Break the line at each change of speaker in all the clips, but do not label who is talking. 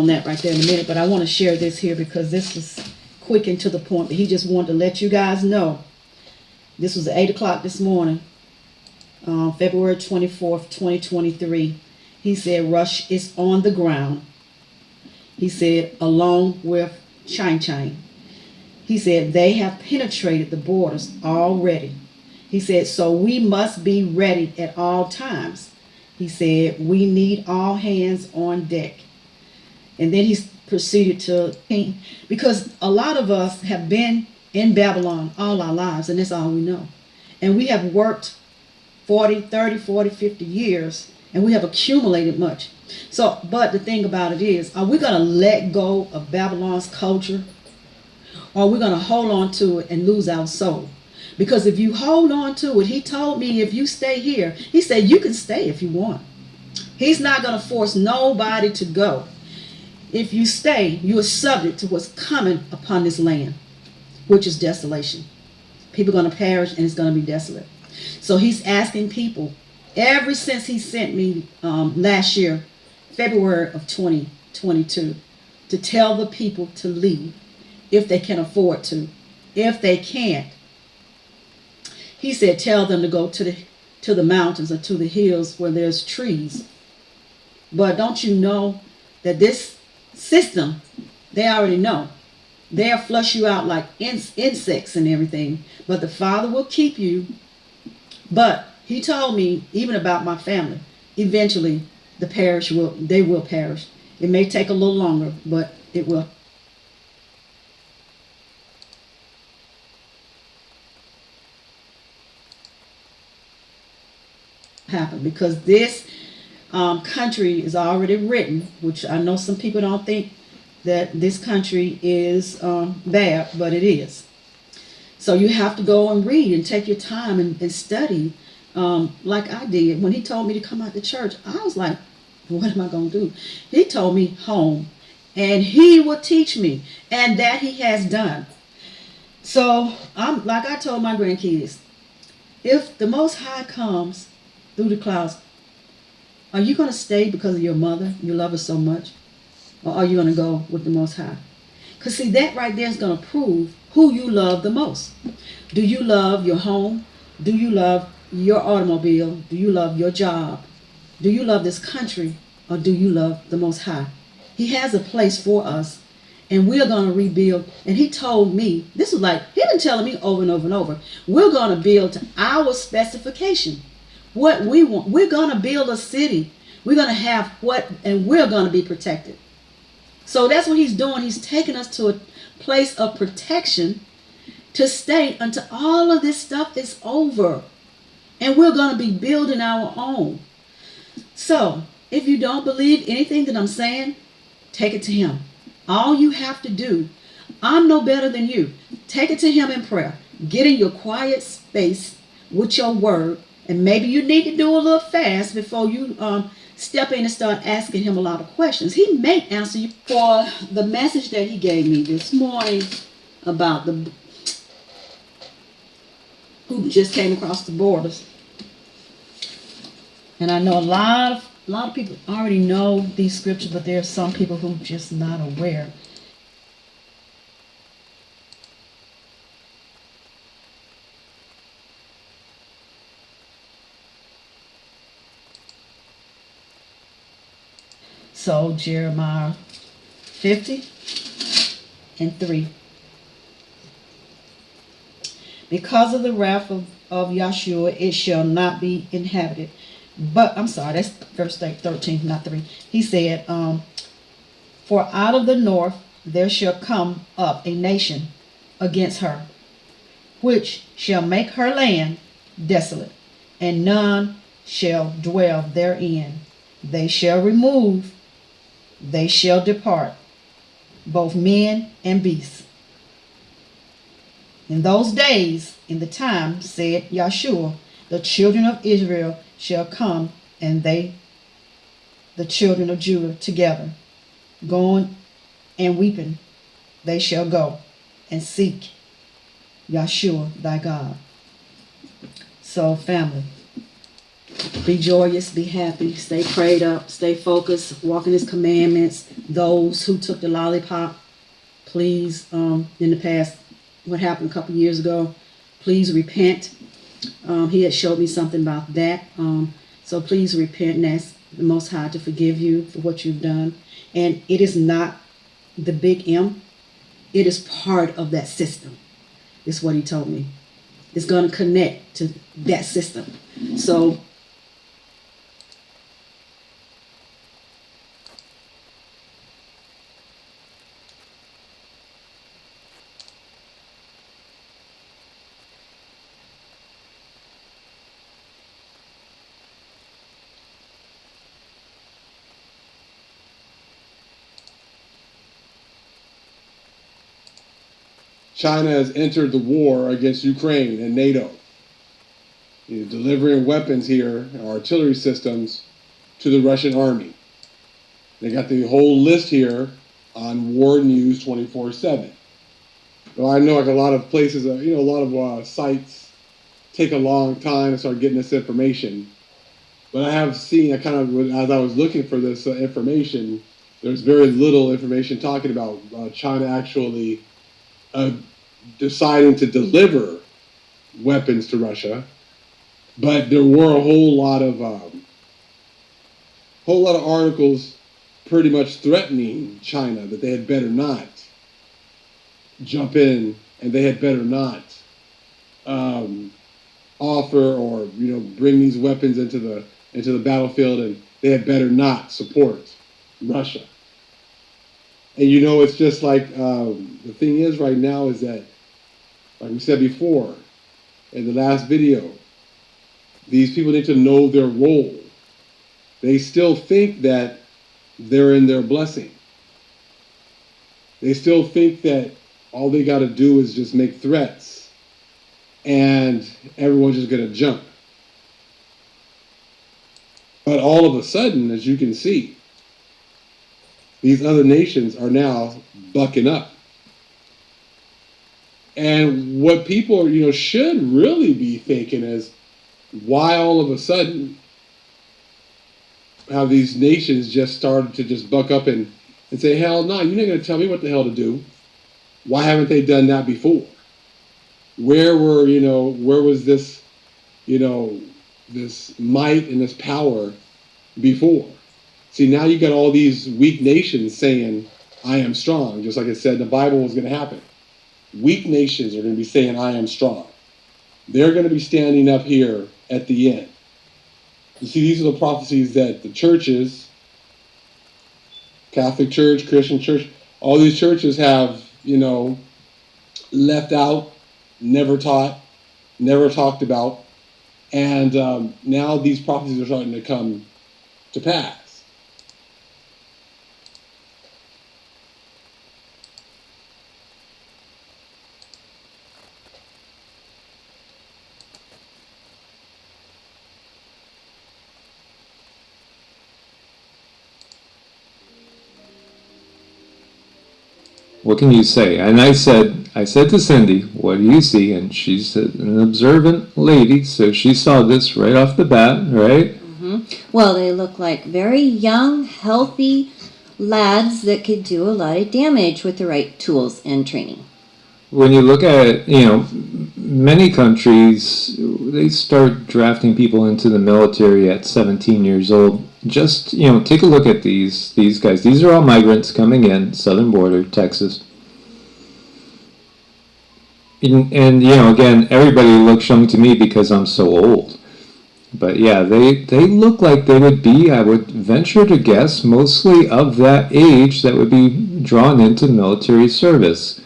that right there in a minute, but I want to share this here because this is quick and to the point. But he just wanted to let you guys know. This was at 8 o'clock this morning, February 24th, 2023. He said, Rush is on the ground. He said, along with Chang. He said, they have penetrated the borders already. He said, so we must be ready at all times. He said, we need all hands on deck. And then he proceeded to, because a lot of us have been in Babylon all our lives, and that's all we know. And we have worked 40, 30, 40, 50 years, and we have accumulated much. So, but the thing about it is, are we going to let go of Babylon's culture? Or are we going to hold on to it and lose our soul? Because if you hold on to it, he told me if you stay here, he said you can stay if you want. He's not going to force nobody to go. If you stay, you are subject to what's coming upon this land, which is desolation. People are going to perish and it's going to be desolate. So he's asking people, ever since he sent me last year, February of 2022, to tell the people to leave if they can afford to. If they can't, he said, tell them to go to the mountains or to the hills where there's trees. But don't you know that this system, they already know. They'll flush you out like insects and everything. But the Father will keep you. But he told me, even about my family, eventually they will perish. It may take a little longer, but it will happen, because this country is already written, which I know some people don't think that this country is bad, but it is. So you have to go and read and take your time and study, like I did. When he told me to come out to church, I was like, what am I going to do? He told me home, and he will teach me, and that he has done. So I'm like I told my grandkids, if the Most High comes through the clouds, are you going to stay because of your mother? You love her so much? Or are you going to go with the Most High? Because see, that right there is going to prove who you love the most. Do you love your home? Do you love your automobile? Do you love your job? Do you love this country? Or do you love the Most High? He has a place for us, and we're going to rebuild. And he told me, this was like, he's been telling me over and over and over, we're going to build to our specification. What we want. We're going to build a city. We're going to have what, and we're going to be protected. So that's what he's doing. He's taking us to a place of protection to stay until all of this stuff is over. And we're going to be building our own. So if you don't believe anything that I'm saying, take it to him. All you have to do, I'm no better than you. Take it to him in prayer. Get in your quiet space with your word. And maybe you need to do a little fast before you step in and start asking him a lot of questions. He may answer you. For the message that he gave me this morning about who just came across the borders. And I know a lot of people already know these scriptures, but there are some people who are just not aware. So Jeremiah 50:3. Because of the wrath of Yahshua, it shall not be inhabited. But, I'm sorry, that's verse 13, not 3. He said, for out of the north there shall come up a nation against her, which shall make her land desolate, and none shall dwell therein. They shall remove, they shall depart, both men and beasts. In those days, in the time, said Yahshua, the children of Israel shall come, and they, the children of Judah, together, going and weeping, they shall go and seek Yahshua thy God. So, family, Be joyous, be happy, stay prayed up, stay focused, walk in his commandments. Those who took the lollipop, please, in the past, what happened a couple years ago, please repent. He had showed me something about that. So please repent and ask the Most High to forgive you for what you've done. And it is not the big M. It is part of that system, is what he told me. It's going to connect to that system. So
China has entered the war against Ukraine and NATO, delivering weapons here, artillery systems, to the Russian army. They got the whole list here on War News 24/7. Well, I know like a lot of places, a lot of sites take a long time to start getting this information. But I have seen, as I was looking for this information, there's very little information talking about China actually deciding to deliver weapons to Russia, but there were a whole lot of articles pretty much threatening China that they had better not jump in and they had better not offer or bring these weapons into the battlefield, and they had better not support Russia. And it's just like the thing is right now is that, like we said before in the last video, these people need to know their role. They still think that they're in their blessing. They still think that all they got to do is just make threats and everyone's just going to jump. But all of a sudden, as you can see, these other nations are now bucking up. And what people, should really be thinking is, why all of a sudden have these nations just started to just buck up and say, hell no, you're not going to tell me what the hell to do. Why haven't they done that before? Where was this, this might and this power before? See, now you got all these weak nations saying, I am strong, just like it said in the Bible was going to happen. Weak nations are going to be saying, I am strong. They're going to be standing up here at the end. You see, these are the prophecies that the churches, Catholic Church, Christian Church, all these churches have, left out, never taught, never talked about. And now these prophecies are starting to come to pass.
What can you say? And I said to Cindy, what do you see? And she's an observant lady, so she saw this right off the bat, right?
Mm-hmm. Well, they look like very young, healthy lads that could do a lot of damage with the right tools and training.
When you look at, many countries, they start drafting people into the military at 17 years old. Just, take a look at these guys. These are all migrants coming in, southern border, Texas. And again, everybody looks young to me because I'm so old. But yeah, they look like they would be, I would venture to guess, mostly of that age that would be drawn into military service.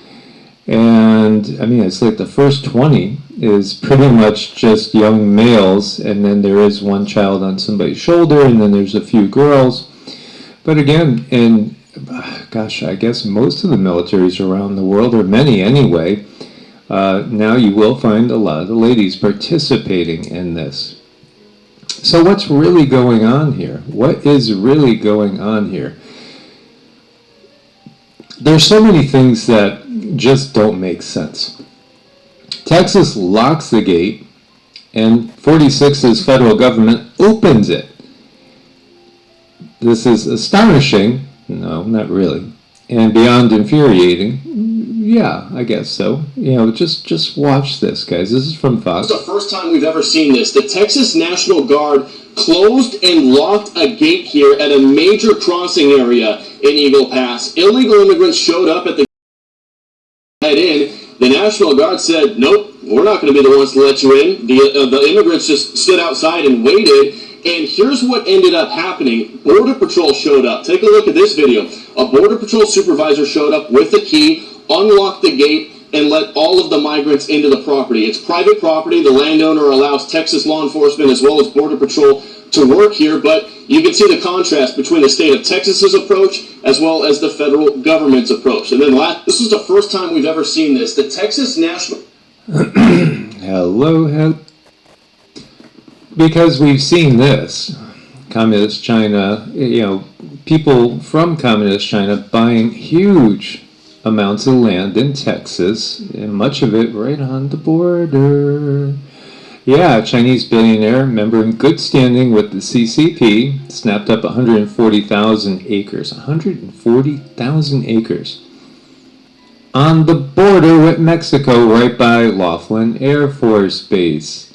And it's like the first 20 is pretty much just young males, and then there is one child on somebody's shoulder, and then there's a few girls. But again, I guess most of the militaries around the world, or many anyway, now you will find a lot of the ladies participating in this. So what's really going on here? What is really going on here? There's so many things that just don't make sense. Texas locks the gate and 46's federal government opens it. This is astonishing. No, not really. And beyond infuriating. Yeah, I guess so. Just watch this, guys. This is from Fox.
It's the first time we've ever seen this. The Texas National Guard closed and locked a gate here at a major crossing area in Eagle Pass. Illegal immigrants showed up at the head in. The National Guard said, nope, we're not going to be the ones to let you in. The immigrants just stood outside and waited. And here's what ended up happening. Border Patrol showed up. Take a look at this video. A Border Patrol supervisor showed up with a key, unlocked the gate, and let all of the migrants into the property. It's private property. The landowner allows Texas law enforcement as well as Border Patrol to work here, but you can see the contrast between the state of Texas's approach as well as the federal government's approach. And then this is the first time we've ever seen this. The Texas National...
Hello. Because we've seen this. Communist China, people from Communist China buying huge amounts of land in Texas, and much of it right on the border. Yeah, a Chinese billionaire, member in good standing with the CCP, snapped up 140,000 acres. 140,000 acres. On the border with Mexico, right by Laughlin Air Force Base.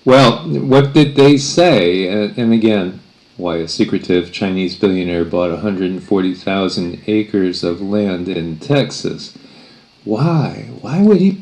Well, what did they say? And again, why a secretive Chinese billionaire bought 140,000 acres of land in Texas? Why? Why would he?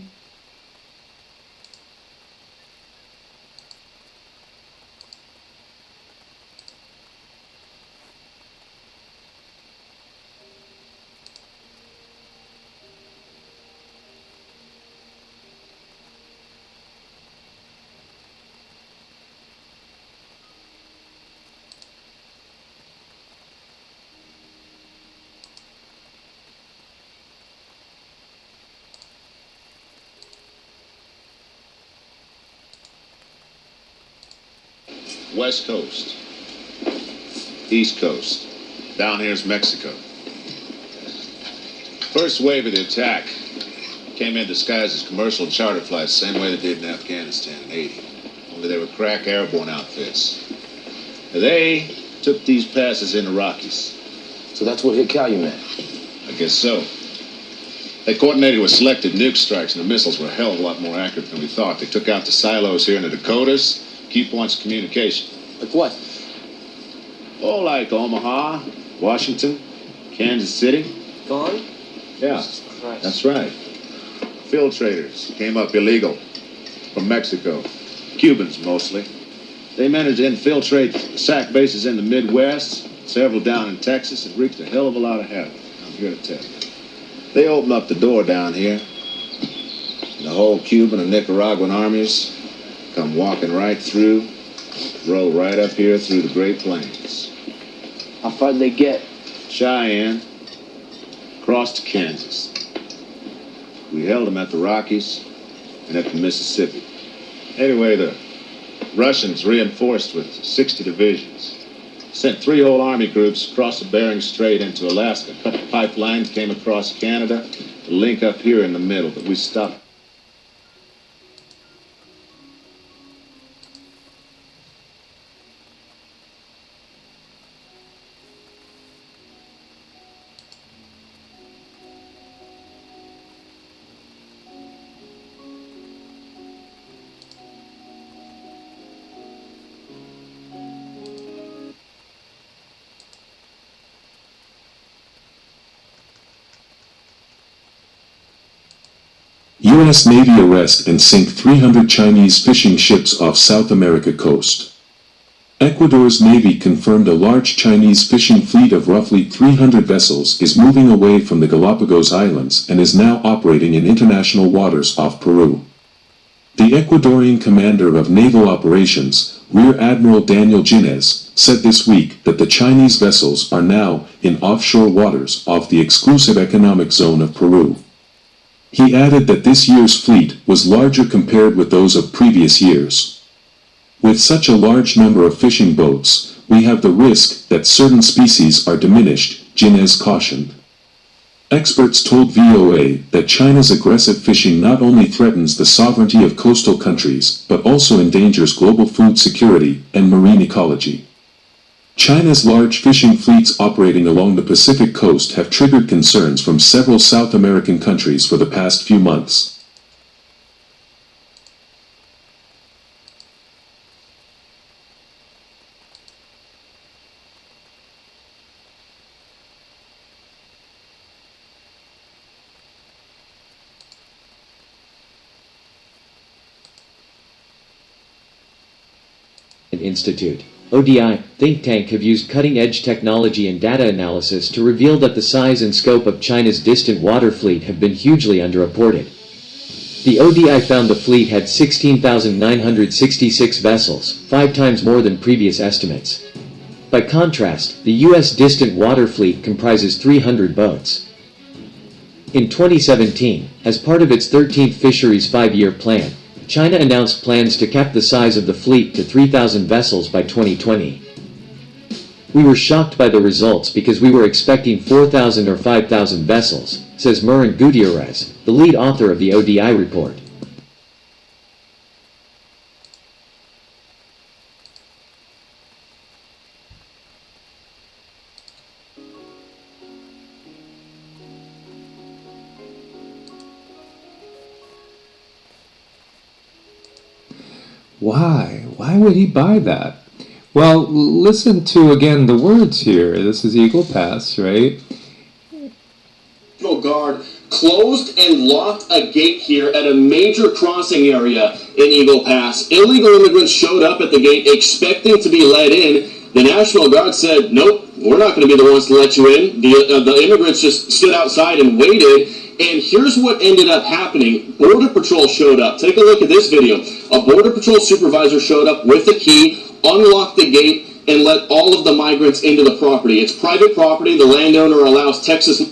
West Coast, East Coast, down here's Mexico. First wave of the attack came in disguised as commercial charter flights, same way they did in Afghanistan in '80. Only they were crack airborne outfits. They took these passes in the Rockies.
So that's what hit Calumet?
I guess so. They coordinated with selected nuke strikes, and the missiles were a hell of a lot more accurate than we thought. They took out the silos here in the Dakotas, key points of communication.
Like what?
Oh, like Omaha, Washington, Kansas City.
Gone?
Yeah,
Jesus Christ.
that's right. Filtrators came up illegal from Mexico. Cubans, mostly. They managed to infiltrate SAC bases in the Midwest, several down in Texas, and wreaked a hell of a lot of havoc. I'm here to tell you. They opened up the door down here. And the whole Cuban and Nicaraguan armies come walking right through, roll right up here through the Great Plains.
How far did they get?
Cheyenne, crossed to Kansas. We held them at the Rockies and at the Mississippi. Anyway, the Russians reinforced with 60 divisions. Sent 3 whole army groups across the Bering Strait into Alaska, cut the pipeline, came across Canada, to link up here in the middle, but we stopped.
U.S. Navy arrest and sink 300 Chinese fishing ships off South America coast. Ecuador's Navy confirmed a large Chinese fishing fleet of roughly 300 vessels is moving away from the Galapagos Islands and is now operating in international waters off Peru. The Ecuadorian commander of naval operations, Rear Admiral Daniel Ginez, said this week that the Chinese vessels are now in offshore waters off the exclusive economic zone of Peru. He added that this year's fleet was larger compared with those of previous years. With such a large number of fishing boats, we have the risk that certain species are diminished, Ginez cautioned. Experts told VOA that China's aggressive fishing not only threatens the sovereignty of coastal countries, but also endangers global food security and marine ecology. China's large fishing fleets operating along the Pacific coast have triggered concerns from several South American countries for the past few months.
Institute. ODI think tank have used cutting-edge technology and data analysis to reveal that the size and scope of China's distant water fleet have been hugely underreported. The ODI found the fleet had 16,966 vessels, 5 times more than previous estimates. By contrast, the U.S. distant water fleet comprises 300 boats. In 2017, as part of its 13th Fisheries 5-year plan, China announced plans to cap the size of the fleet to 3,000 vessels by 2020. We were shocked by the results because we were expecting 4,000 or 5,000 vessels, says Murin Gutierrez, the lead author of the ODI report.
Why? Why would he buy that? Well, listen to, again, the words here. This is Eagle Pass, right?
National Guard closed and locked a gate here at a major crossing area in Eagle Pass. Illegal immigrants showed up at the gate expecting to be let in. The National Guard said, nope, we're not going to be the ones to let you in. The immigrants just stood outside and waited. And here's what ended up happening. Border Patrol showed up. Take a look at this video. A Border Patrol supervisor showed up with a key, unlocked the gate, and let all of the migrants into the property. It's private property. The landowner allows Texas...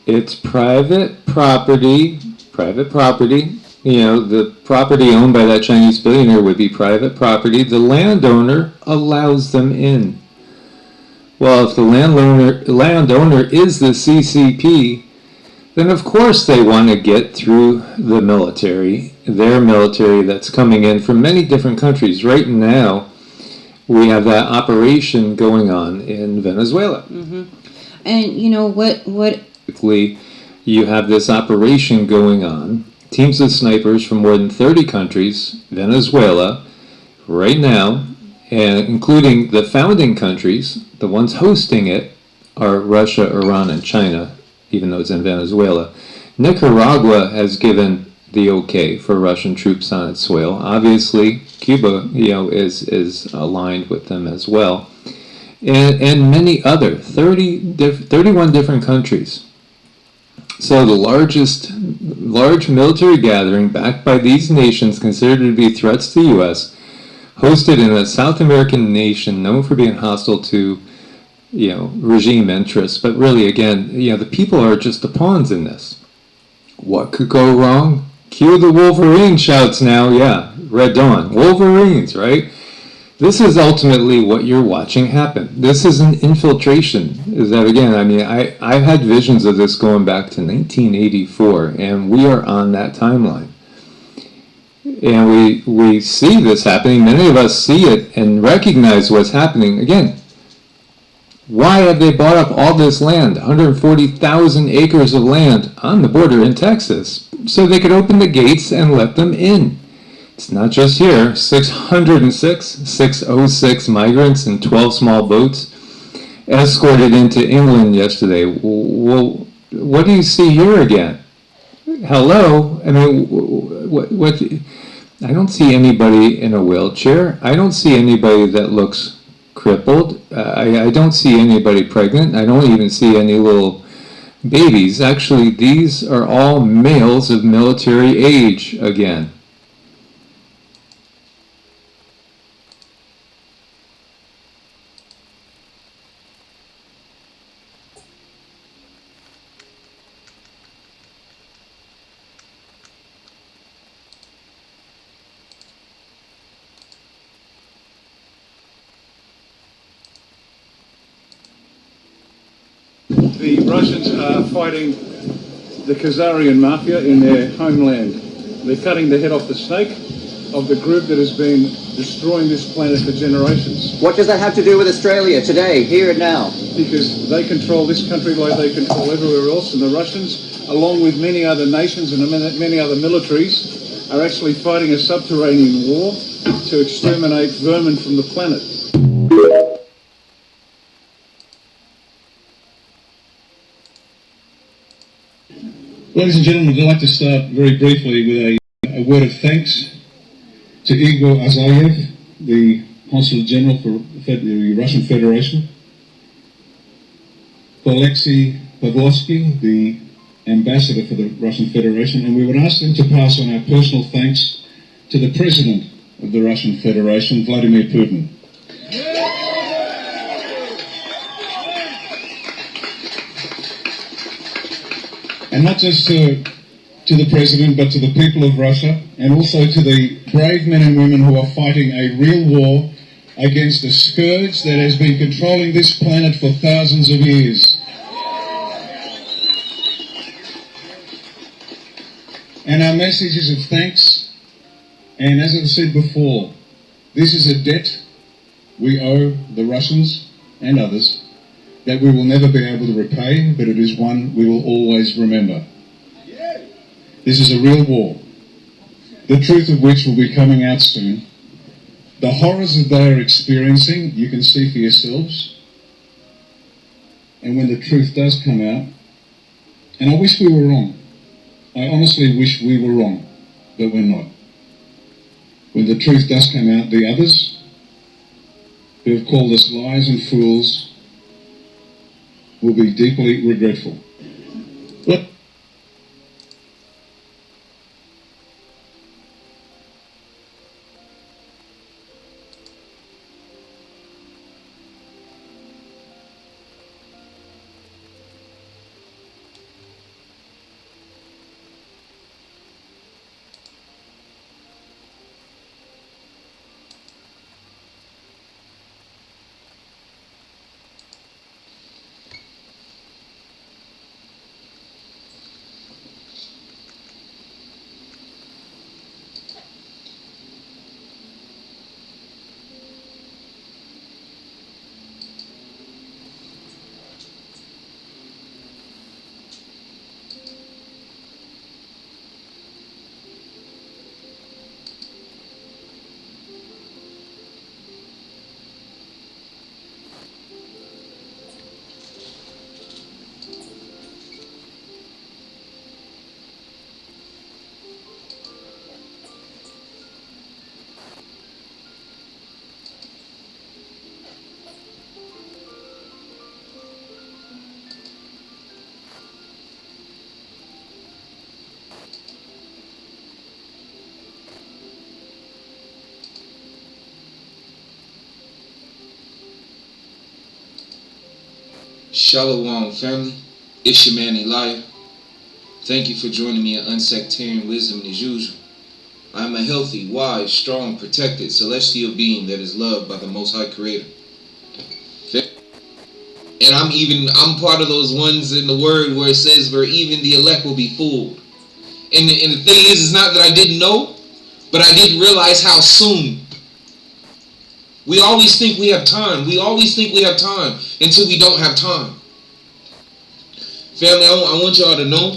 It's private property. Private property. You know, the property owned by that Chinese billionaire would be private property. The landowner allows them in. Well, if the landowner is the CCP, then of course they want to get through the military, their military that's coming in from many different countries. Right now, we have that operation going on in Venezuela.
Mm-hmm. And you know what?
You have this operation going on. Teams of snipers from more than 30 countries, Venezuela, right now, and including the founding countries, the ones hosting it are Russia, Iran, and China, even though it's in Venezuela. Nicaragua has given the okay for Russian troops on its soil. Obviously, Cuba, is aligned with them as well. And many other, 31 different countries. So the large military gathering backed by these nations considered to be threats to the U.S., hosted in a South American nation known for being hostile to, regime interests. But really, again, the people are just the pawns in this. What could go wrong? Cue the Wolverine shouts now, yeah, Red Dawn. Wolverines, right? This is ultimately what you're watching happen. This is an infiltration. Is that, again, I've had visions of this going back to 1984, and we are on that timeline. And we see this happening. Many of us see it and recognize what's happening. Again, why have they bought up all this land, 140,000 acres of land on the border in Texas, so they could open the gates and let them in? It's not just here. 606 migrants and 12 small boats escorted into England yesterday. Well, what do you see here again? Hello? What? I don't see anybody in a wheelchair. I don't see anybody that looks crippled. I don't see anybody pregnant. I don't even see any little babies. Actually, these are all males of military age again.
The Russians are fighting the Khazarian mafia in their homeland. They're cutting the head off the snake of the group that has been destroying this planet for generations.
What does that have to do with Australia today, here and now?
Because they control this country like they control everywhere else, and the Russians, along with many other nations and many other militaries, are actually fighting a subterranean war to exterminate vermin from the planet.
Ladies and gentlemen, I'd like to start very briefly with a word of thanks to Igor Azayev, the Consul General for the Russian Federation, for Alexei Pavlovsky, the Ambassador for the Russian Federation, and we would ask them to pass on our personal thanks to the President of the Russian Federation, Vladimir Putin. And not just to the President, but to the people of Russia, and also to the brave men and women who are fighting a real war against a scourge that has been controlling this planet for thousands of years. And our message is of thanks, and as I've said before, this is a debt we owe the Russians and others that we will never be able to repay, but it is one we will always remember. This is a real war, the truth of which will be coming out soon. The horrors that they are experiencing, you can see for yourselves. And when the truth does come out, and I wish we were wrong, I honestly wish we were wrong, but we're not. When the truth does come out, the others who have called us liars and fools will be deeply regretful. Look,
Shalom, family. It's your man Elijah. Thank you for joining me in Unsectarian Wisdom as usual. I am a healthy, wise, strong, protected, celestial being that is loved by the Most High Creator. And I'm part of those ones in the Word where it says, where even the elect will be fooled. And the thing is, it's not that I didn't know, but I didn't realize how soon. We always think we have time. We always think we have time until we don't have time. Family, I want y'all to know,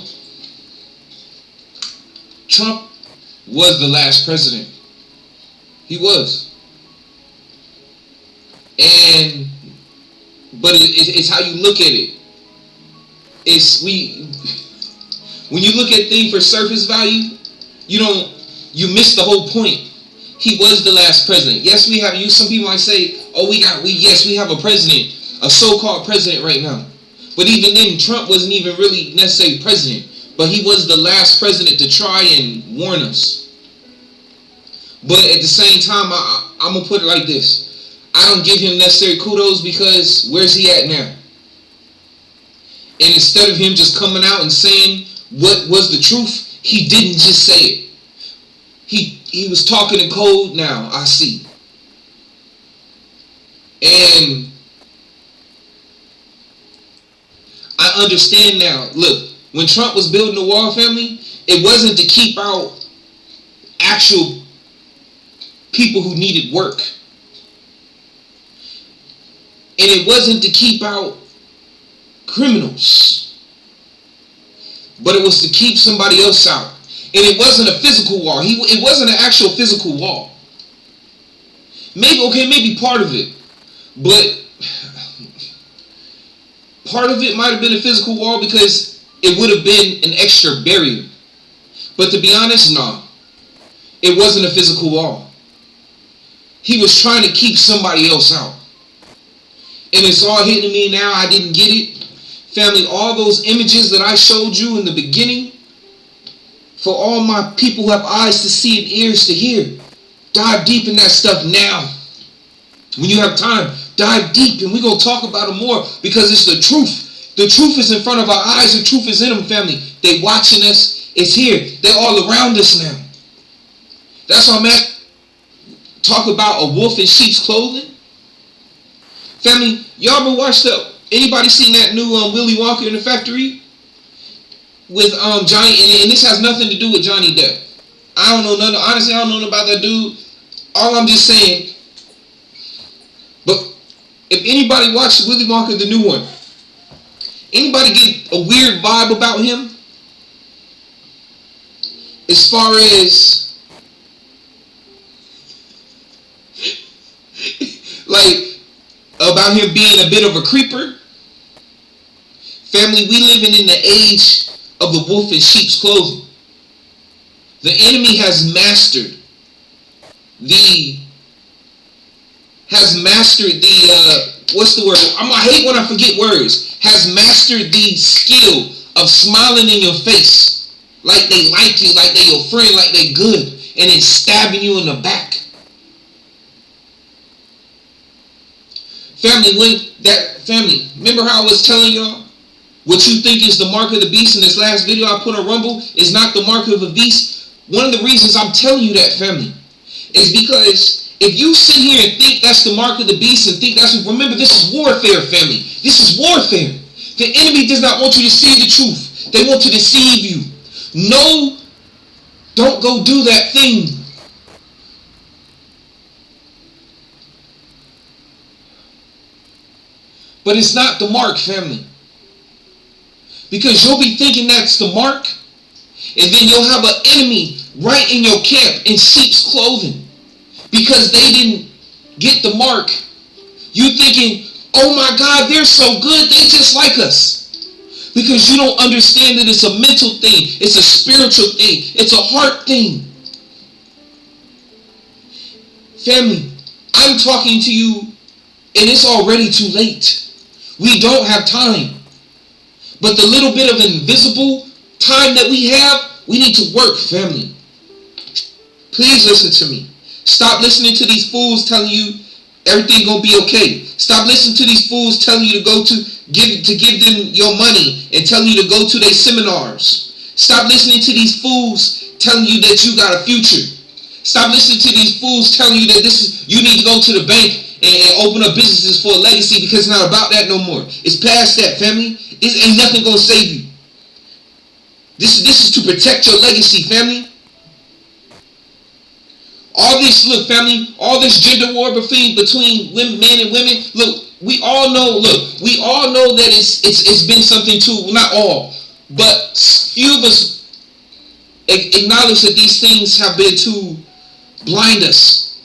Trump was the last president. He was. But it's how you look at it. When you look at things for surface value, you miss the whole point. He was the last president. Yes, we have some people might say, oh, we have a president, a so-called president right now. But even then, Trump wasn't even really necessarily president. But he was the last president to try and warn us. But at the same time, I'm going to put it like this. I don't give him necessary kudos because where's he at now? And instead of him just coming out and saying what was the truth, he didn't just say it. He was talking in code now, I see. And I understand now. Look, when Trump was building the wall, family, it wasn't to keep out actual people who needed work. And it wasn't to keep out criminals. But it was to keep somebody else out. And it wasn't a physical wall. It wasn't an actual physical wall. Maybe part of it. But part of it might have been a physical wall because it would have been an extra barrier. But to be honest, no. It wasn't a physical wall. He was trying to keep somebody else out. And it's all hitting me now. I didn't get it. Family, all those images that I showed you in the beginning, for all my people who have eyes to see and ears to hear, dive deep in that stuff now. When you have time, dive deep, and we're going to talk about it more because it's the truth. The truth is in front of our eyes. The truth is in them, family. They watching us. It's here. They're all around us now. That's why I'm at. Talk about a wolf in sheep's clothing. Family, y'all ever watched anybody seen that new Willy Wonka in the Factory? With Johnny, and this has nothing to do with Johnny Depp. I don't know nothing. Honestly, I don't know about that dude. All I'm just saying. But if anybody watched Willy Wonka, the new one, anybody get a weird vibe about him? As far as like about him being a bit of a creeper? Family, we living in the age of the wolf in sheep's clothing. The enemy has mastered what's the word? I hate when I forget words. Has mastered the skill of smiling in your face. Like they like you, like they your friend, like they good. And then stabbing you in the back. Family, remember how I was telling y'all? What you think is the mark of the beast in this last video I put on Rumble is not the mark of a beast. One of the reasons I'm telling you that, family, is because if you sit here and think that's the mark of the beast and think remember, this is warfare, family. This is warfare. The enemy does not want you to see the truth. They want to deceive you. No, don't go do that thing. But it's not the mark, family. Because you'll be thinking that's the mark, and then you'll have an enemy right in your camp in sheep's clothing. Because they didn't get the mark. You thinking, oh my God, they're so good, they just like us. Because you don't understand that it's a mental thing, it's a spiritual thing, it's a heart thing. Family, I'm talking to you, and it's already too late. We don't have time. But the little bit of invisible time that we have, we need to work, family. Please listen to me. Stop listening to these fools telling you everything gonna be okay. Stop listening to these fools telling you to give them your money and telling you to go to their seminars. Stop listening to these fools telling you that you got a future. Stop listening to these fools telling you that you need to go to the bank and open up businesses for a legacy, because it's not about that no more. It's past that, family. Ain't nothing gonna save you. This is to protect your legacy, family. All this, look, family, all this gender war between men and women, look, we all know that it's been something too. Well, not all, but few of us acknowledge that these things have been to blind us,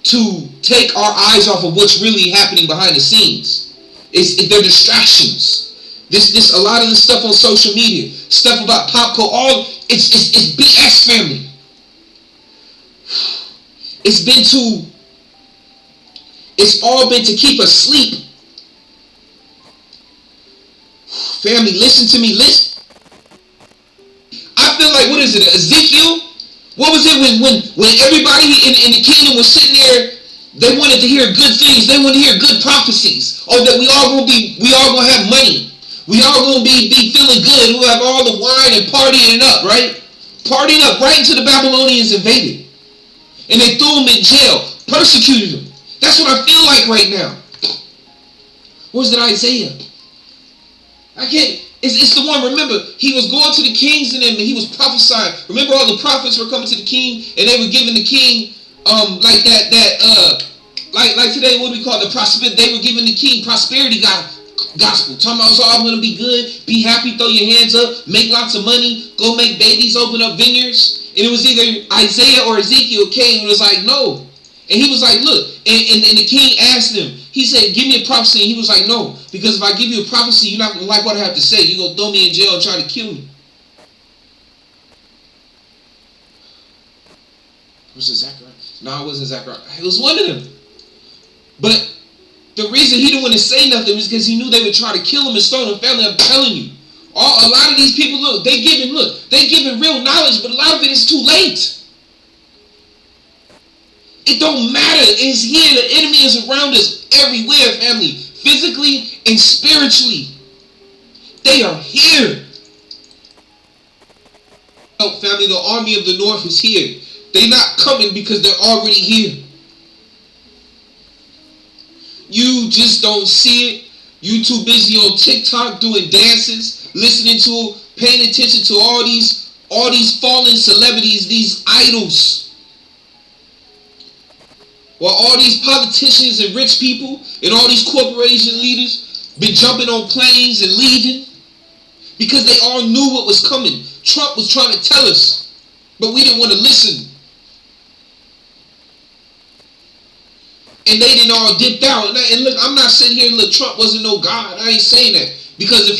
to take our eyes off of what's really happening behind the scenes. They're distractions. This a lot of the stuff on social media, stuff about pop culture, it's BS, family. It's all been to keep us asleep. Family, listen to me, listen. I feel like, what is it, Ezekiel? What was it when everybody in the kingdom was sitting there, they wanted to hear good things, they wanted to hear good prophecies. Oh, that we all gonna have money. We all gonna be feeling good. We'll have all the wine and partying up, right? Partying up right until the Babylonians invaded. And they threw him in jail, persecuted him. That's what I feel like right now. Where's that Isaiah? I can't. It's the one, remember, he was going to the kings and them, and he was prophesying. Remember, all the prophets were coming to the king, and they were giving the king, like today, what do we call it? The prosperity. They were giving the king prosperity gospel. Talking about it's all going to be good, be happy, throw your hands up, make lots of money, go make babies, open up vineyards. And it was either Isaiah or Ezekiel came and was like, no. And he was like, look, and the king asked him, he said, give me a prophecy. And he was like, no, because if I give you a prophecy, you're not going to like what I have to say. You're going to throw me in jail and try to kill me. Was it Zechariah? No, it wasn't Zechariah. It was one of them. But the reason he didn't want to say nothing was because he knew they would try to kill him and stone him. Family, I'm telling you. A lot of these people, they giving real knowledge, but a lot of it is too late. It don't matter. It's here. The enemy is around us everywhere, family. Physically and spiritually. They are here. Oh, family, the army of the north is here. They're not coming because they're already here. You just don't see it. You too busy on TikTok doing dances, listening to, paying attention to all these fallen celebrities, these idols. While all these politicians and rich people and all these corporation leaders been jumping on planes and leaving because they all knew what was coming. Trump was trying to tell us, but we didn't want to listen. And they didn't all dipped out. And look, I'm not sitting here and look, Trump wasn't no God. I ain't saying that. Because if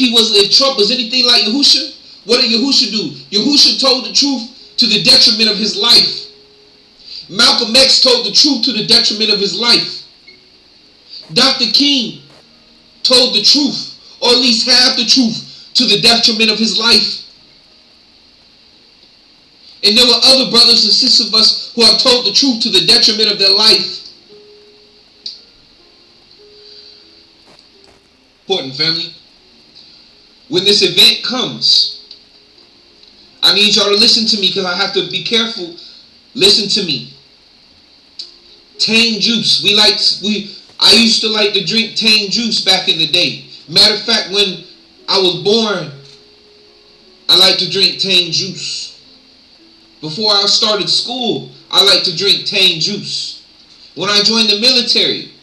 Trump was anything like Yahusha, what did Yahusha do? Yahusha told the truth to the detriment of his life. Malcolm X told the truth to the detriment of his life. Dr. King told the truth, or at least half the truth, to the detriment of his life. And there were other brothers and sisters of us who have told the truth to the detriment of their life. Important, family. When this event comes, I need y'all to listen to me because I have to be careful. Listen to me. Tang juice. I used to like to drink Tang juice back in the day. Matter of fact, when I was born, I liked to drink Tang juice. Before I started school, I liked to drink Tang juice. When I joined the military,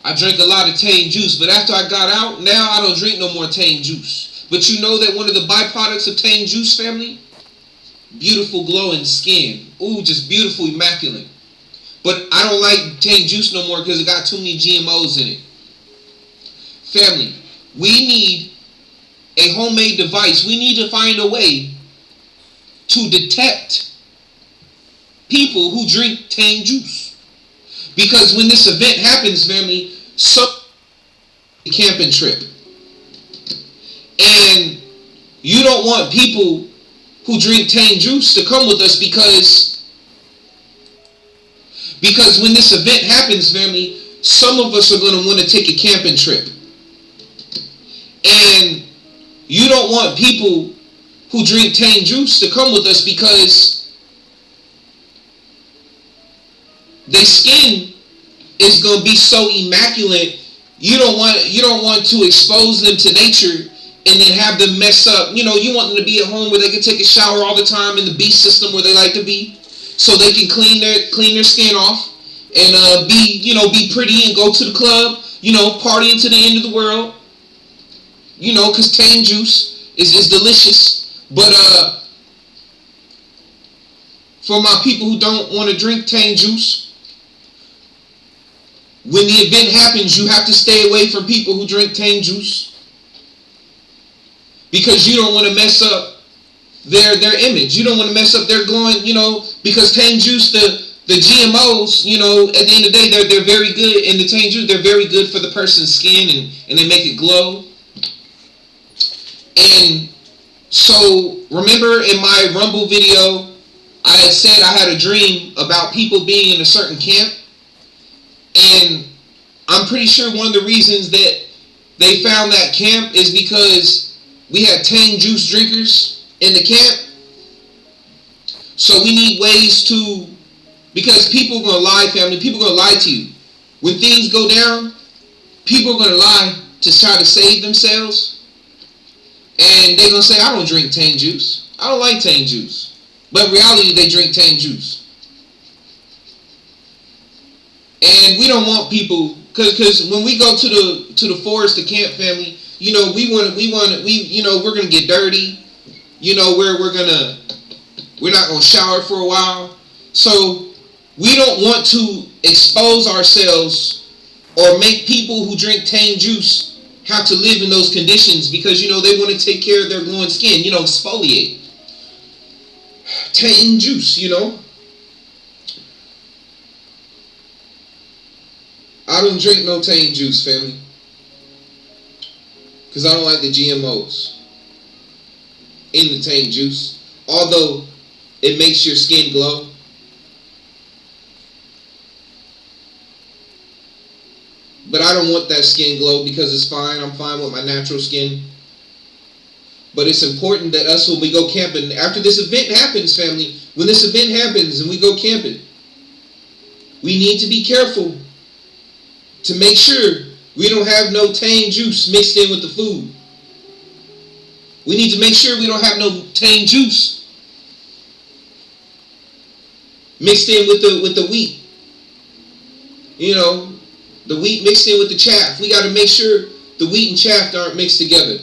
I drank a lot of Tang juice. But after I got out, now I don't drink no more Tang juice. But you know that one of the byproducts of Tang juice, family? Beautiful glowing skin. Ooh, just beautiful, immaculate. But I don't like Tang juice no more because it got too many GMOs in it. Family, we need a homemade device. We need to find a way to detect people who drink Tang juice. Because when this event happens, family, a camping trip. And you don't want people who drink Tang juice to come with us because when this event happens, family, some of us are going to want to take a camping trip. And you don't want people who drink Tang juice to come with us because their skin is going to be so immaculate. You don't want to expose them to nature and then have them mess up. You know, you want them to be at home where they can take a shower all the time in the beast system where they like to be, so they can clean their skin off and be pretty and go to the club, partying to the end of the world. Because Tang juice is delicious. But for my people who don't want to drink Tang juice, when the event happens, you have to stay away from people who drink Tang juice. Because you don't want to mess up their image. You don't want to mess up their glowing, because Tang juice, the GMOs, at the end of the day, they're very good. And the Tang juice, they're very good for the person's skin and they make it glow. And so, remember in my Rumble video, I had said I had a dream about people being in a certain camp. And I'm pretty sure one of the reasons that they found that camp is because we had Tang juice drinkers in the camp. So we need ways to, because people are going to lie, family. People are going to lie to you. When things go down, people are going to lie to try to save themselves. And they gonna say, I don't drink Tang juice. I don't like Tang juice. But in reality, they drink Tang juice. And we don't want people, cause when we go to the forest, the camp family, you know, we're gonna get dirty. You know, we're not gonna shower for a while. So we don't want to expose ourselves or make people who drink Tang juice have to live in those conditions, because, you know, they want to take care of their glowing skin, you know, exfoliate. Tang juice, you know. I don't drink no Tang juice, family, because I don't like the GMOs in the Tang juice. Although it makes your skin glow, but I don't want that skin glow because it's fine. I'm fine with my natural skin. But it's important that us, when we go camping, after this event happens, family, when this event happens and we go camping, we need to be careful to make sure we don't have no Tang juice mixed in with the food. We need to make sure we don't have no Tang juice mixed in with the wheat. You know, the wheat mixed in with the chaff. We got to make sure the wheat and chaff aren't mixed together.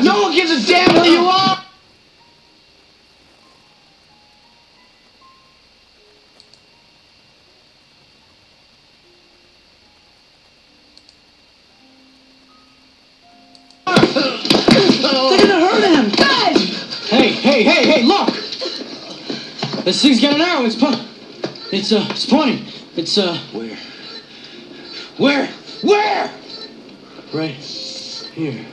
No one gives a damn who you are! They're gonna hurt him! Guys! Hey, look! This thing's got an arrow, it's pointing. It's, Where? Right here.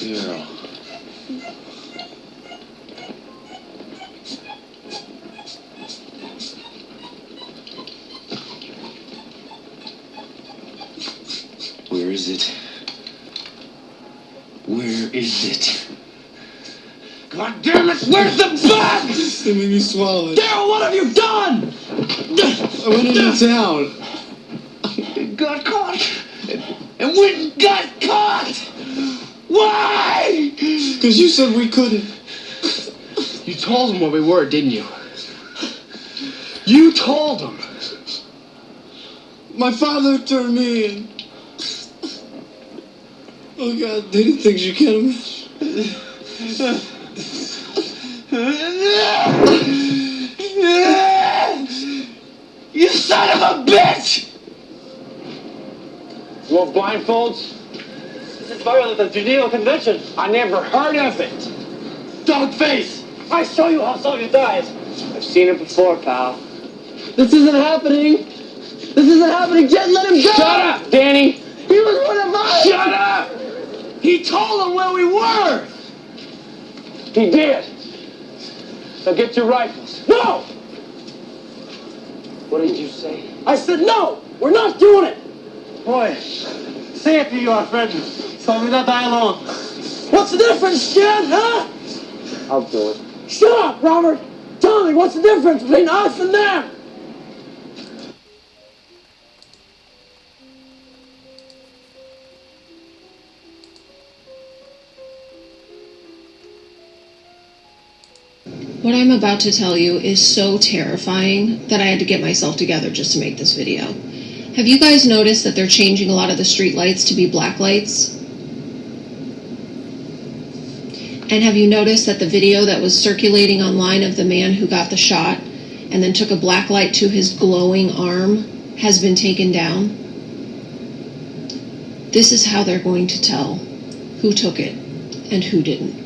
Girl. Where is it? Where is it? God damn it! Where's the bug?
They made me swallow it.
Daryl, what have you done?
I went into town.
and went and got caught? Why?
Because you said we couldn't.
You told them where we were, didn't you? You told them.
My father turned me in. Oh God, Daddy, things you can't imagine.
You son of a bitch!
You want blindfolds? This is violent the Geneva Convention. I never heard of it. Dogface! I show you how soldier dies. I've seen it before, pal.
This isn't happening! This isn't happening! Jet, let him go!
Shut up, Danny!
He was one of us!
Shut up!
He told them where we were!
He did. Now get your rifles. No! What did you say?
I said no! We're not doing it!
Boy, say it to your friend. So we not die alone.
What's the difference, Jet, huh?
I'll do it.
Shut up, Robert! Tell me, what's the difference between us and them?
What I'm about to tell you is so terrifying that I had to get myself together just to make this video. Have you guys noticed that they're changing a lot of the street lights to be black lights? And have you noticed that the video that was circulating online of the man who got the shot and then took a black light to his glowing arm has been taken down? This is how they're going to tell who took it and who didn't.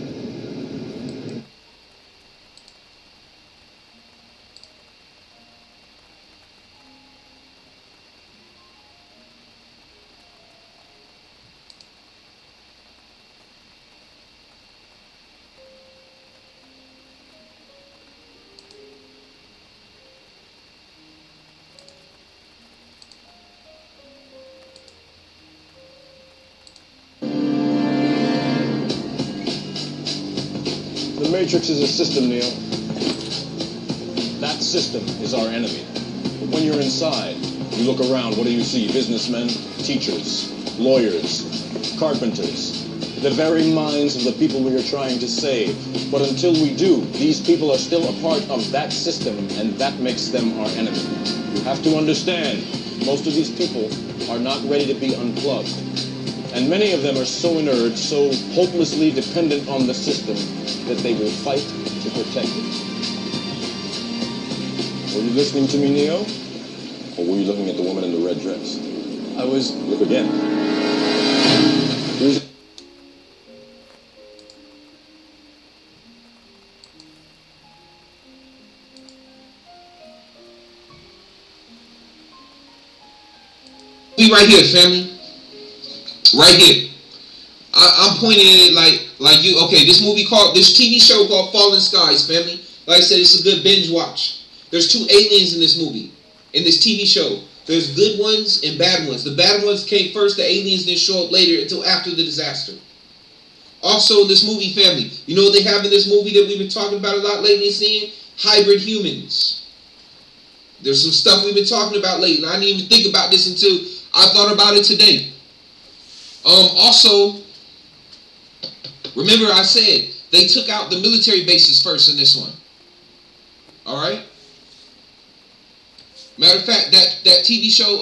The Matrix is a system, Neo. That system is our enemy. But when you're inside, you look around, what do you see? Businessmen, teachers, lawyers, carpenters, the very minds of the people we are trying to save. But until we do, these people are still a part of that system, and that makes them our enemy. You have to understand, most of these people are not ready to be unplugged. And many of them are so inert, so hopelessly dependent on the system, that they will fight to protect it. Were you listening to me, Neo? Or were you looking at the woman in the red dress? I was... Look again. Here's...
Be right here, family. Right here. I'm pointing at it like you. Okay, this TV show called Fallen Skies, family. Like I said, it's a good binge watch. There's 2 aliens in this movie, in this TV show. There's good ones and bad ones. The bad ones came first. The aliens didn't show up later until after the disaster. Also, this movie, family. You know what they have in this movie that we've been talking about a lot lately, seeing? Hybrid humans. There's some stuff we've been talking about lately. I didn't even think about this until I thought about it today. Also, remember I said they took out the military bases first in this one. Alright? Matter of fact, that TV show,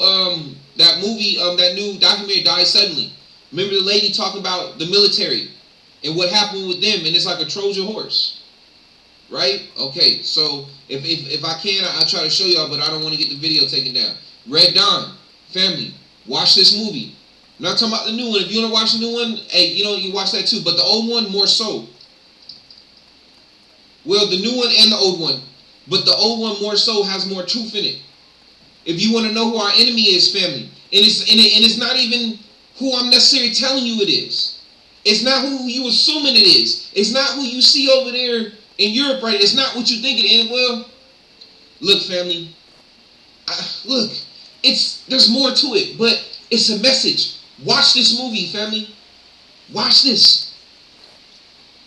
that movie, that new documentary, Died Suddenly. Remember the lady talking about the military and what happened with them, and it's like a Trojan horse. Right? Okay, so if I can, I'll try to show y'all, but I don't want to get the video taken down. Red Dawn, family, watch this movie. I'm not talking about the new one. If you want to watch the new one, hey, you watch that too. But the old one, more so. Well, the new one and the old one. But the old one more so has more truth in it. If you want to know who our enemy is, family. And it's not even who I'm necessarily telling you it is. It's not who you assuming it is. It's not who you see over there in Europe, right? It's not what you think it is. Well, look, family. Look, there's more to it, but it's a message. Watch this movie, family. Watch this.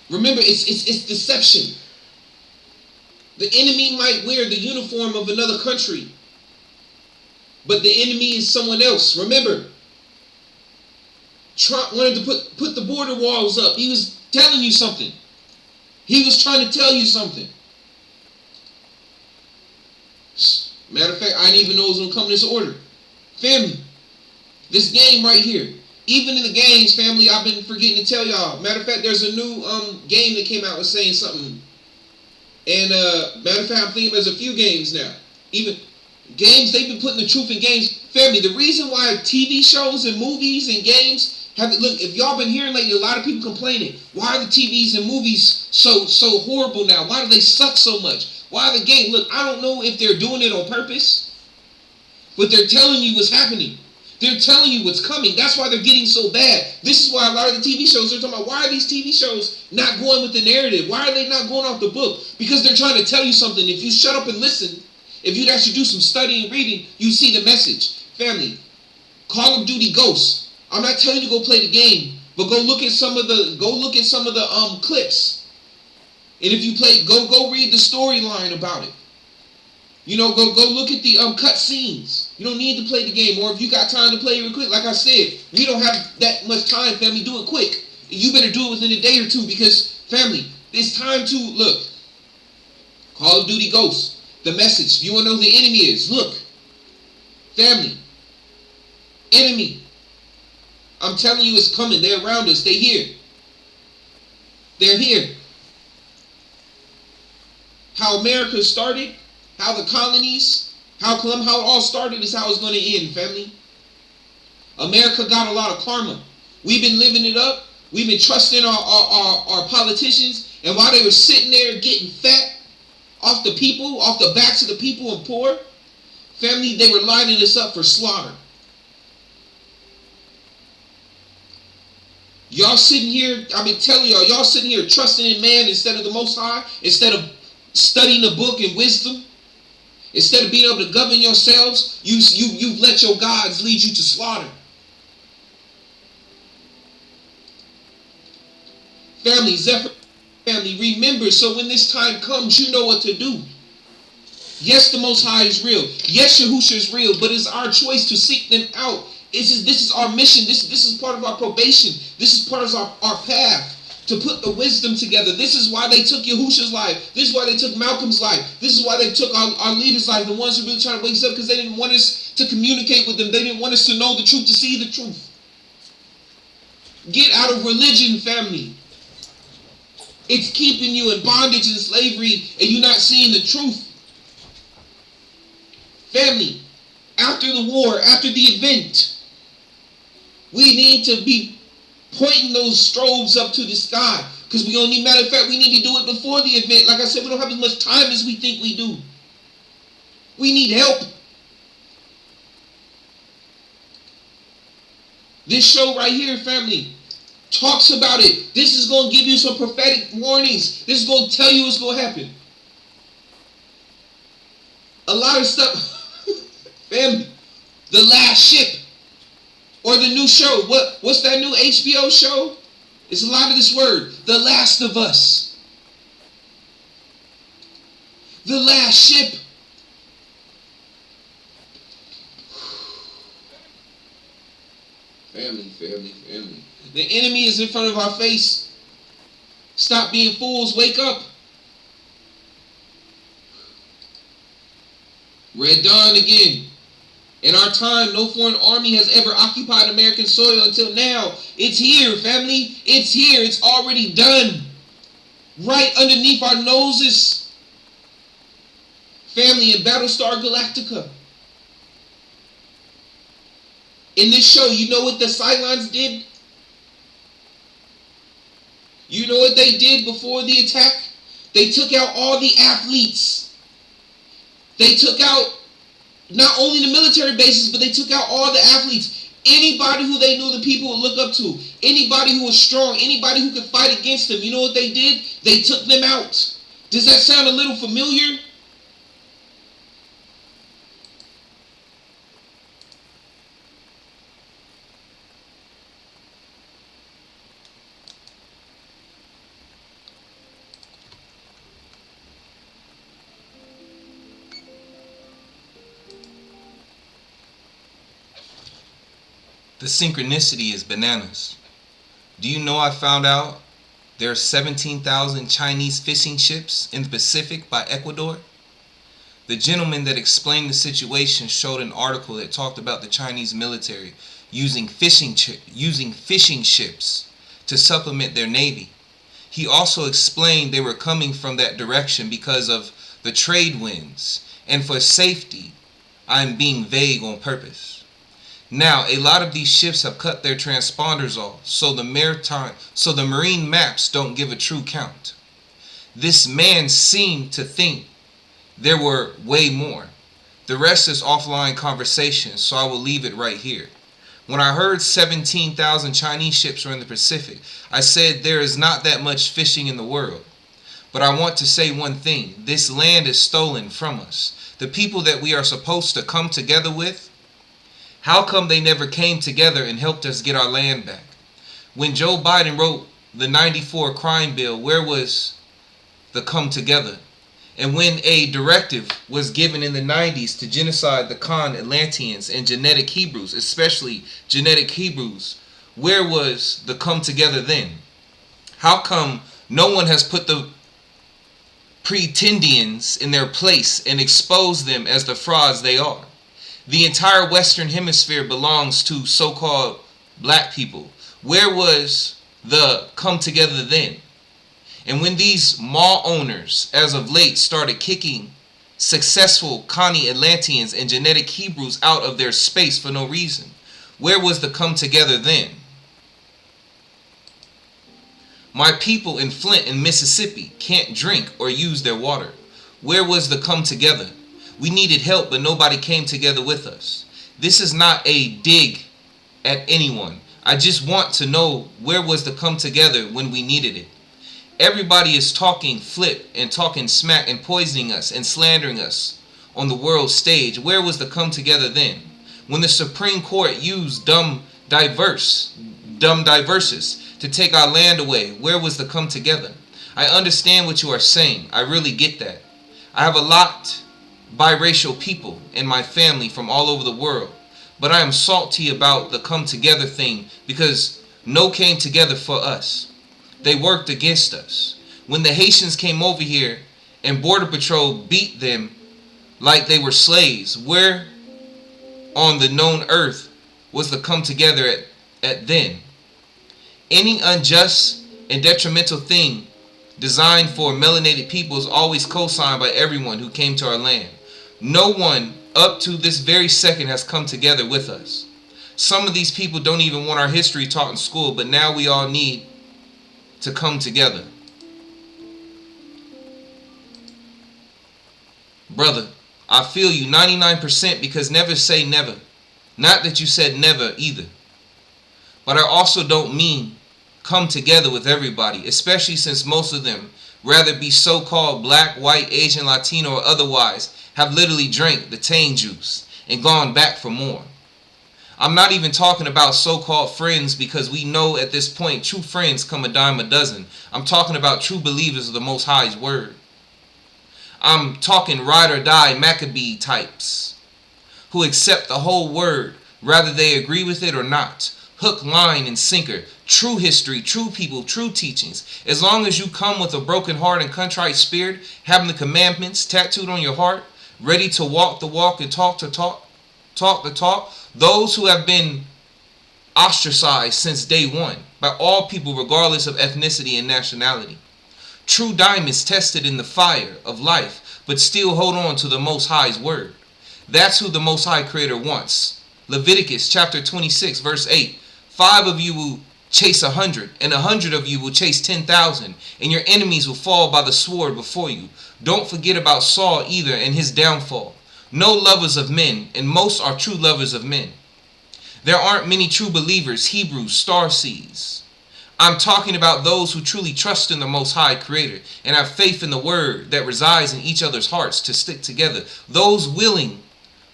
Remember, it's deception. The enemy might wear the uniform of another country, but the enemy is someone else. Remember, Trump wanted to put the border walls up. He was telling you something. He was trying to tell you something. Matter of fact, I didn't even know it was going to come in this order. Family, this game right here. Even in the games, family, I've been forgetting to tell y'all. Matter of fact, there's a new game that came out with saying something. And matter of fact, I'm thinking there's a few games now. Even games, they've been putting the truth in games. Family, the reason why TV shows and movies and games look, if y'all been hearing lately, a lot of people complaining, why are the TVs and movies so horrible now? Why do they suck so much? Why are the game? Look, I don't know if they're doing it on purpose, but they're telling you what's happening. They're telling you what's coming. That's why they're getting so bad. This is why a lot of the TV shows, they're talking about, why are these TV shows not going with the narrative? Why are they not going off the book? Because they're trying to tell you something. If you shut up and listen, if you'd actually do some studying and reading, you see the message. Family, Call of Duty Ghosts. I'm not telling you to go play the game, but go look at some of the clips. And if you play, go read the storyline about it. You know, go look at the cut scenes. You don't need to play the game, or if you got time to play it quick, like I said, we don't have that much time, family. Do it quick. You better do it within a day or two, because family, it's time to look. Call of Duty Ghosts. The message. You want to know who the enemy is? Look, family, enemy. I'm telling you, it's coming. They're around us. They're here. They're here. How America started, how the colonies, how it all started is how it's going to end, family. America got a lot of karma. We've been living it up. We've been trusting our politicians. And while they were sitting there getting fat off the people, off the backs of the people and poor, family, they were lining us up for slaughter. Y'all sitting here, I've been telling y'all sitting here trusting in man instead of the Most High, instead of studying the book and wisdom, instead of being able to govern yourselves, you've let your gods lead you to slaughter. Family, Zephyr, family, remember, so when this time comes, you know what to do. Yes, the Most High is real. Yes, Yahusha is real, but it's our choice to seek them out. This is our mission. This is part of our probation. This is part of our path to put the wisdom together. This is why they took Yahusha's life. This is why they took Malcolm's life. This is why they took our leaders' life, the ones who really trying to wake us up, because they didn't want us to communicate with them. They didn't want us to know the truth, to see the truth. Get out of religion, family. It's keeping you in bondage and slavery, and you're not seeing the truth. Family, after the war, after the event, we need to be pointing those strobes up to the sky. Because we only, matter of fact, we need to do it before the event. Like I said, we don't have as much time as we think we do. We need help. This show right here, family, talks about it. This is going to give you some prophetic warnings. This is going to tell you what's going to happen. A lot of stuff, family, The Last Ship. Or the new show. What's that new HBO show? It's a lot of this word. The Last of Us. The Last Ship. Family. The enemy is in front of our face. Stop being fools. Wake up. Red Dawn again. In our time, no foreign army has ever occupied American soil until now. It's here, family. It's here. It's already done. Right underneath our noses. Family, in Battlestar Galactica. In this show, you know what the Cylons did? You know what they did before the attack? They took out all the athletes. They took out not only the military bases, but they took out all the athletes. Anybody who they knew the people would look up to. Anybody who was strong. Anybody who could fight against them. You know what they did? They took them out. Does that sound a little familiar? The synchronicity is bananas. Do you know I found out there are 17,000 Chinese fishing ships in the Pacific by Ecuador? The gentleman that explained the situation showed an article that talked about the Chinese military using fishing ships to supplement their navy. He also explained they were coming from that direction because of the trade winds, and for safety, I'm being vague on purpose. Now, a lot of these ships have cut their transponders off, so the marine maps don't give a true count. This man seemed to think there were way more. The rest is offline conversation, so I will leave it right here. When I heard 17,000 Chinese ships were in the Pacific, I said there is not that much fishing in the world. But I want to say one thing. This land is stolen from us. The people that we are supposed to come together with, how come they never came together and helped us get our land back? When Joe Biden wrote the 94 crime bill, where was the come together? And when a directive was given in the 90s to genocide the Khan Atlanteans and genetic Hebrews, especially genetic Hebrews, where was the come together then? How come no one has put the pretendians in their place and exposed them as the frauds they are? The entire Western Hemisphere belongs to so-called black people. Where was the come together then? And when these mall owners, as of late, started kicking successful Connie Atlanteans and genetic Hebrews out of their space for no reason, where was the come together then? My people in Flint and Mississippi can't drink or use their water. Where was the come together? We needed help, but nobody came together with us. This is not a dig at anyone. I just want to know, where was the come together when we needed it? Everybody is talking flip and talking smack and poisoning us and slandering us on the world stage. Where was the come together then? When the Supreme Court used dumb diverses to take our land away, where was the come together? I understand what you are saying. I really get that. I have a lot biracial people in my family from all over the world, but I am salty about the come together thing because no came together for us. They worked against us. When the Haitians came over here and Border Patrol beat them like they were slaves, where on the known earth was the come together at then? Any unjust and detrimental thing designed for melanated people is always co-signed by everyone who came to our land. No one up to this very second has come together with us. Some of these people don't even want our history taught in school, but now we all need to come together. Brother, I feel you 99% because never say never. Not that you said never either. But I also don't mean come together with everybody, especially since most of them, rather be so-called black, white, Asian, Latino, or otherwise, have literally drank the Tang juice and gone back for more. I'm not even talking about so-called friends because we know at this point true friends come a dime a dozen. I'm talking about true believers of the Most High's word. I'm talking ride or die Maccabee types who accept the whole word, whether they agree with it or not. Hook, line, and sinker. True history, true people, true teachings. As long as you come with a broken heart and contrite spirit, having the commandments tattooed on your heart, ready to walk the walk and talk the talk, those who have been ostracized since day one by all people regardless of ethnicity and nationality. True diamonds tested in the fire of life, but still hold on to the Most High's word. That's who the Most High Creator wants. Leviticus chapter 26 verse 8. 5 of you will chase 100, and 100 of you will chase 10,000, and your enemies will fall by the sword before you. Don't forget about Saul either and his downfall. No lovers of men, and most are true lovers of men. There aren't many true believers, Hebrews, starseeds. I'm talking about those who truly trust in the Most High Creator and have faith in the word that resides in each other's hearts to stick together. Those willing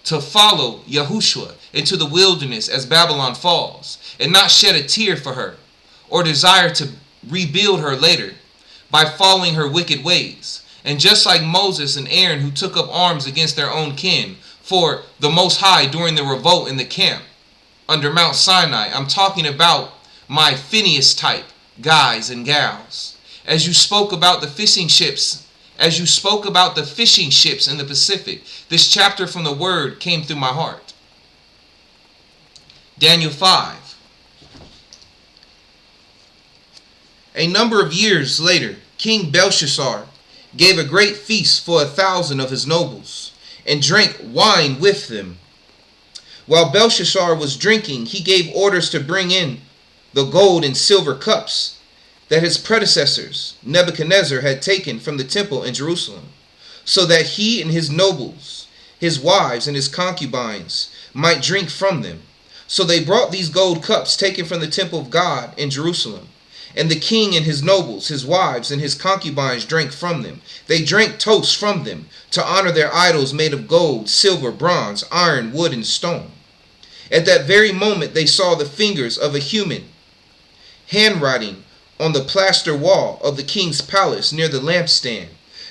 to follow Yahushua into the wilderness as Babylon falls and not shed a tear for her or desire to rebuild her later by following her wicked ways. And just like Moses and Aaron, who took up arms against their own kin for the Most High during the revolt in the camp, under Mount Sinai. I'm talking about my Phineas type guys and gals. As you spoke about the fishing ships, in the Pacific, this chapter from the Word came through my heart. Daniel 5. A number of years later, King Belshazzar gave a great feast for 1,000 of his nobles, and drank wine with them. While Belshazzar was drinking, he gave orders to bring in the gold and silver cups that his predecessors, Nebuchadnezzar, had taken from the temple in Jerusalem, so that he and his nobles, his wives and his concubines, might drink from them. So they brought these gold cups taken from the temple of God in Jerusalem, and the king and his nobles, his wives and his concubines drank from them. They drank toasts from them to honor their idols made of gold, silver, bronze, iron, wood, and stone. At that very moment they saw the fingers of a human handwriting on the plaster wall of the king's palace near the lampstand.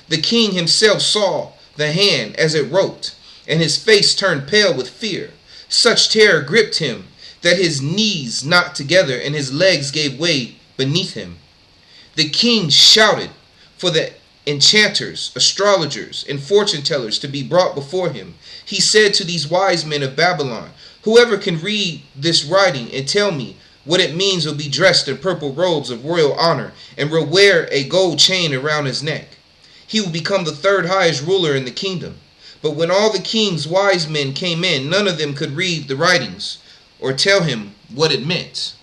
The king himself saw the hand as it wrote, and his face turned pale with fear. Such terror gripped him that his knees knocked together and his legs gave way beneath him. The king shouted for the enchanters, astrologers, and fortune tellers to be brought before him. He said to these wise men of Babylon, "Whoever can read this writing and tell me what it means will be dressed in purple robes of royal honor and will wear a gold chain around his neck. He will become the third highest ruler in the kingdom." But when all the king's wise men came in, none of them could read the writings or tell him what it meant.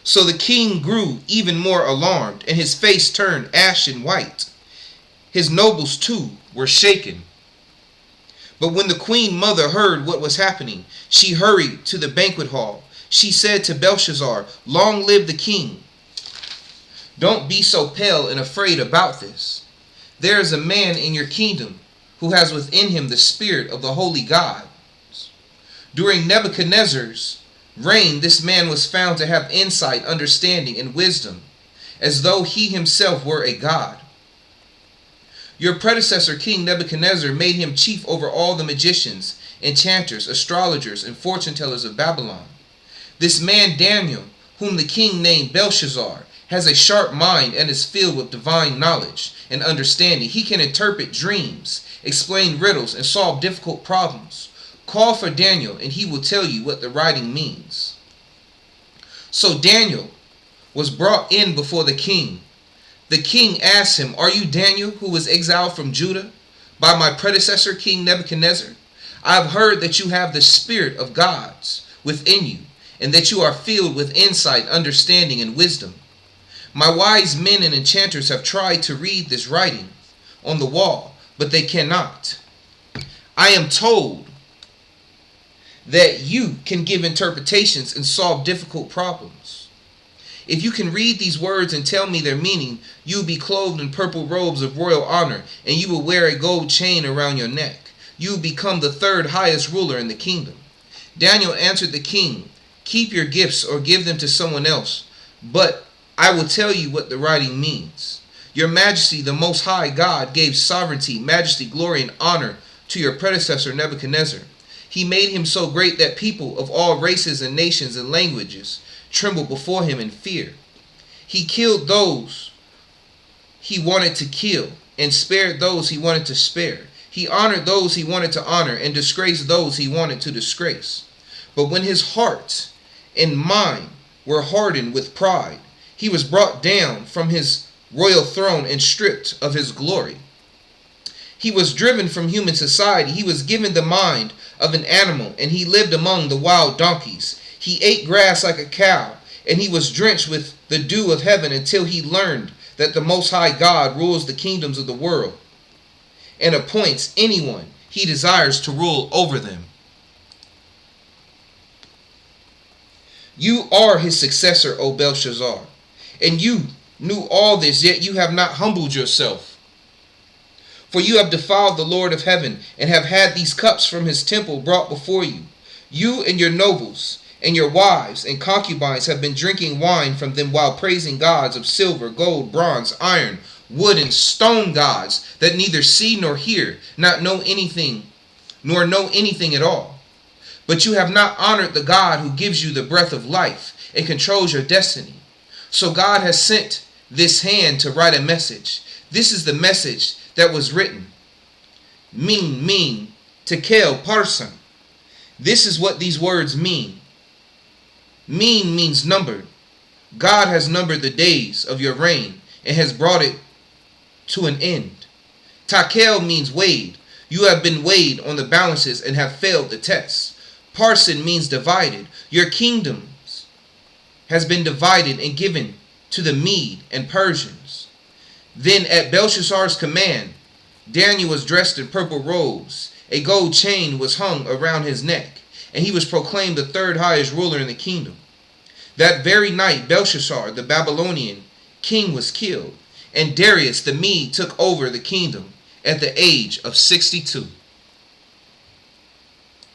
So the king grew even more alarmed, and his face turned ashen white. His nobles too were shaken. But when the queen mother heard what was happening, she hurried to the banquet hall. She said to Belshazzar, "Long live the king. Don't be so pale and afraid about this. There is a man in your kingdom who has within him the spirit of the holy gods. During Nebuchadnezzar's reign, this man was found to have insight, understanding, and wisdom, as though he himself were a god. Your predecessor, King Nebuchadnezzar, made him chief over all the magicians, enchanters, astrologers, and fortune tellers of Babylon. This man Daniel, whom the king named Belshazzar, has a sharp mind and is filled with divine knowledge and understanding. He can interpret dreams, explain riddles, and solve difficult problems. Call for Daniel, and he will tell you what the writing means." So Daniel was brought in before the king. The king asked him, "Are you Daniel, who was exiled from Judah by my predecessor, King Nebuchadnezzar? I have heard that you have the spirit of gods within you, and that you are filled with insight, understanding, and wisdom. My wise men and enchanters have tried to read this writing on the wall, but they cannot. I am told that you can give interpretations and solve difficult problems. If you can read these words and tell me their meaning, you will be clothed in purple robes of royal honor, and you will wear a gold chain around your neck. You will become the third highest ruler in the kingdom." Daniel answered the king, "Keep your gifts or give them to someone else, but I will tell you what the writing means. Your Majesty, the Most High God, gave sovereignty, majesty, glory, and honor to your predecessor Nebuchadnezzar. He made him so great that people of all races and nations and languages trembled before him in fear. He killed those he wanted to kill and spared those he wanted to spare. He honored those he wanted to honor and disgraced those he wanted to disgrace. But when his heart and mind were hardened with pride, he was brought down from his royal throne and stripped of his glory. He was driven from human society. He was given the mind of an animal, and he lived among the wild donkeys. He ate grass like a cow, and he was drenched with the dew of heaven until he learned that the Most High God rules the kingdoms of the world and appoints anyone he desires to rule over them. You are his successor, O Belshazzar, and you knew all this, yet you have not humbled yourself. For you have defiled the Lord of heaven, and have had these cups from his temple brought before you. You and your nobles, and your wives and concubines have been drinking wine from them while praising gods of silver, gold, bronze, iron, wood, and stone, gods that neither see nor hear, not know anything nor know anything at all. But you have not honored the God who gives you the breath of life and controls your destiny. So God has sent this hand to write a message. This is the message that was written. Mean, tekel, parson. This is what these words mean. Mean means numbered. God has numbered the days of your reign and has brought it to an end. Tekel means weighed. You have been weighed on the balances and have failed the test. Parson means divided. Your kingdoms has been divided and given to the Mede and Persians. Then at Belshazzar's command, Daniel was dressed in purple robes. A gold chain was hung around his neck, and he was proclaimed the third highest ruler in the kingdom. That very night, Belshazzar, the Babylonian king, was killed, and Darius the Mede took over the kingdom at the age of 62.